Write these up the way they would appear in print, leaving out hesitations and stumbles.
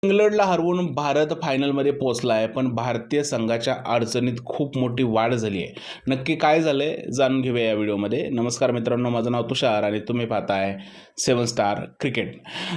इंग्लंडला हरवून भारत फायनलमध्ये पोहोचला आहे, पण भारतीय संघाच्या अडचणीत खूप मोठी वाढ झाली आहे. नक्की काय झालंय जाणून घेऊया या व्हिडिओमध्ये. नमस्कार मित्रांनो, माझं नाव तुषार आणि तुम्ही पाहताय 7 स्टार क्रिकेट.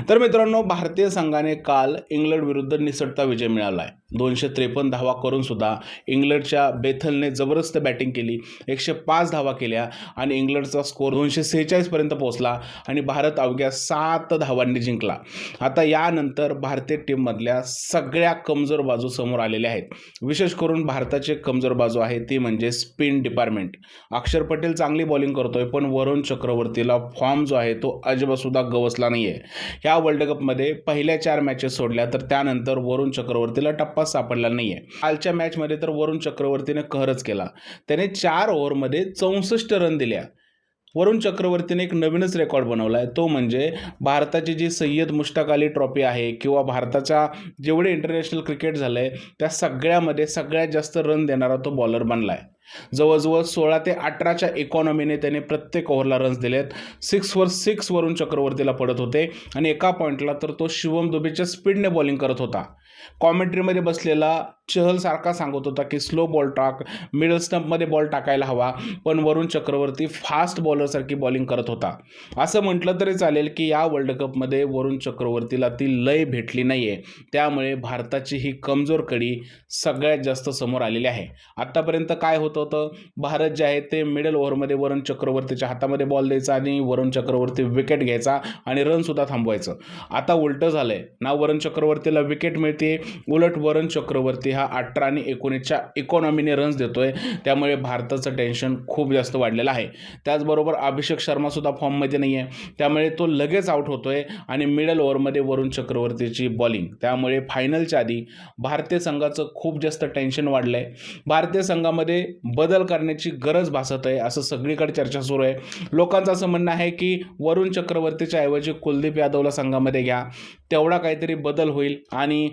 तर मित्रांनो, भारतीय संघाने काल इंग्लंड विरुद्ध निसटता विजय मिळवला आहे. 253 धावा करून सुद्धा इंग्लंडच्या बेथलने जबरदस्त बॅटिंग केली. 105 धावा केल्या आणि इंग्लंडचा स्कोर 246 पर्यंत पोहोचला आणि भारत अवघ्या 7 धावांनी जिंकला. आता यानंतर भारतीय टीममधल्या सगळ्या कमजोर बाजू समोर आलेल्या आहेत. विशेष करून भारताची कमजोर बाजू आहे ती म्हणजे स्पिन डिपार्टमेंट. अक्षर पटेल चांगली बॉलिंग करतोय, पण वरुण चक्रवर्तीला फॉर्म जो आहे तो अजिबात सुद्धा गवसला नाही आहे. ह्या वर्ल्ड कपमध्ये पहिल्या 4 मॅचेस सोडल्या तर त्यानंतर वरुण चक्रवर्तीला टप्पा सापडला नाही आहे. कालच्या मॅचमध्ये तर वरुण चक्रवर्तीने कहरच केला. त्याने 4 ओव्हरमध्ये 64 रन दिल्या. वरुण चक्रवर्तीने एक नवीनच रेकॉर्ड बनवला आहे, तो म्हणजे भारताची जी सय्यद मुश्ताक अली ट्रॉफी आहे किंवा भारताच्या जेवढे इंटरनॅशनल क्रिकेट झालं आहे त्या सगळ्यामध्ये सगळ्यात जास्त रन देणारा तो बॉलर बनला आहे. जवळजवळ 16 ते 18च्या इकॉनॉमीने त्याने प्रत्येक ओव्हरला रन्स दिलेत. 6 वर 6 वरुण चक्रवर्तीला पडत होते आणि एका पॉईंटला तर तो शिवम दुबेच्या स्पीडने बॉलिंग करत होता. कॉमेंट्रीमध्ये बसलेला चहल सारखा सांगत होता की स्लो बॉल टाक, मिडल स्टंपमध्ये बॉल टाकायला हवा, पण वरुण चक्रवर्ती फास्ट बॉलरसारखी बॉलिंग करत होता. असं म्हटलं तरी चालेल की या वर्ल्ड कपमध्ये वरुण चक्रवर्तीला ती लय भेटली नाही आहे. त्यामुळे भारताची ही कमजोर कडी सगळ्यात जास्त समोर आलेली आहे. आत्तापर्यंत काय होतं, भारत जे आहे ते मिडल ओव्हरमध्ये वरुण चक्रवर्तीच्या हातामध्ये बॉल द्यायचा आणि वरुण चक्रवर्ती विकेट घ्यायचा आणि रन सुद्धा थांबवायचं. आता उलटं झालंय ना, वरुण चक्रवर्तीला विकेट मिळते, उलट वरुण चक्रवर्ती हा 18 आणि 19च्या इकॉनॉमीने रन्स देतोय. त्यामुळे भारताचं टेन्शन खूप जास्त वाढलेलं आहे. त्याचबरोबर अभिषेक शर्मा सुद्धा फॉर्ममध्ये नाही आहे, त्यामुळे तो लगेच आउट होतोय आणि मिडल ओव्हरमध्ये वरुण चक्रवर्तीची बॉलिंग. त्यामुळे फायनलच्या आधी भारतीय संघाचं खूप जास्त टेन्शन वाढलंय. भारतीय संघामध्ये बदल करण्याची गरज भासत आहे असं सगळीकडे चर्चा सुरू आहे. लोकांचं असं म्हणणं आहे की वरुण चक्रवर्तीच्या ऐवजी कुलदीप यादवला संघामध्ये घ्या, तेवढा काहीतरी बदल होईल. आणि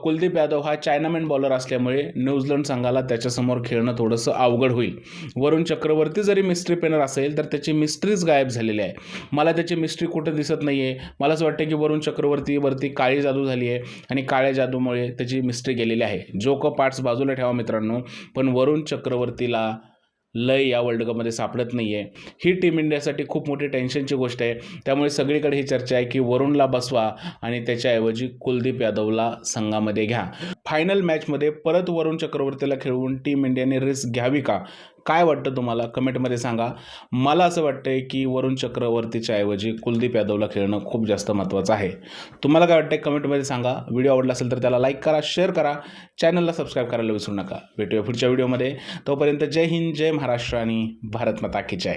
कुलदीप यादव हा चायनामॅन बॉलर असल्यामुळे न्यूझीलंड संघाला त्याच्यासमोर खेळणं थोडंसं अवघड होईल. वरुण चक्रवर्ती जरी मिस्ट्री पेनर असेल तर त्याची मिस्ट्रीच गायब झालेली आहे. मला त्याची मिस्ट्री कुठं दिसत नाही आहे. मला असं वाटतं की वरुण चक्रवर्तीवरती काळी जादू झाली आहे आणि काळ्या जादूमुळे त्याची मिस्ट्री गेलेली आहे. जोक पार्ट्स बाजूला ठेवा मित्रांनो, पण वरुण चक्रवर्तीला लय या वर्ल्ड कपमध्ये सापडत नाही आहे. ही टीम इंडियासाठी खूप मोठी टेन्शनची गोष्ट आहे. त्यामुळे सगळीकडे ही चर्चा आहे की वरुणला बसवा आणि त्याच्याऐवजी कुलदीप यादवला संघामध्ये घ्या. फायनल मॅचमध्ये परत वरुण चक्रवर्तीला खेळवून टीम इंडियाने रिस्क घ्यावी का? काय वाटतं तुम्हाला कमेंटमध्ये सांगा. मला असं वाटतंय की वरुण चक्रवर्तीच्या ऐवजी कुलदीप यादवला खेळणं खूप जास्त महत्त्वाचं आहे. तुम्हाला काय वाटतंय कमेंटमध्ये सांगा. व्हिडिओ आवडला असेल तर त्याला लाईक करा, शेअर करा, चॅनलला सबस्क्राईब करायला विसरू नका. भेटूया पुढच्या व्हिडिओमध्ये. तोपर्यंत जय हिंद, जय महाराष्ट्र आणि भारत माता की जय.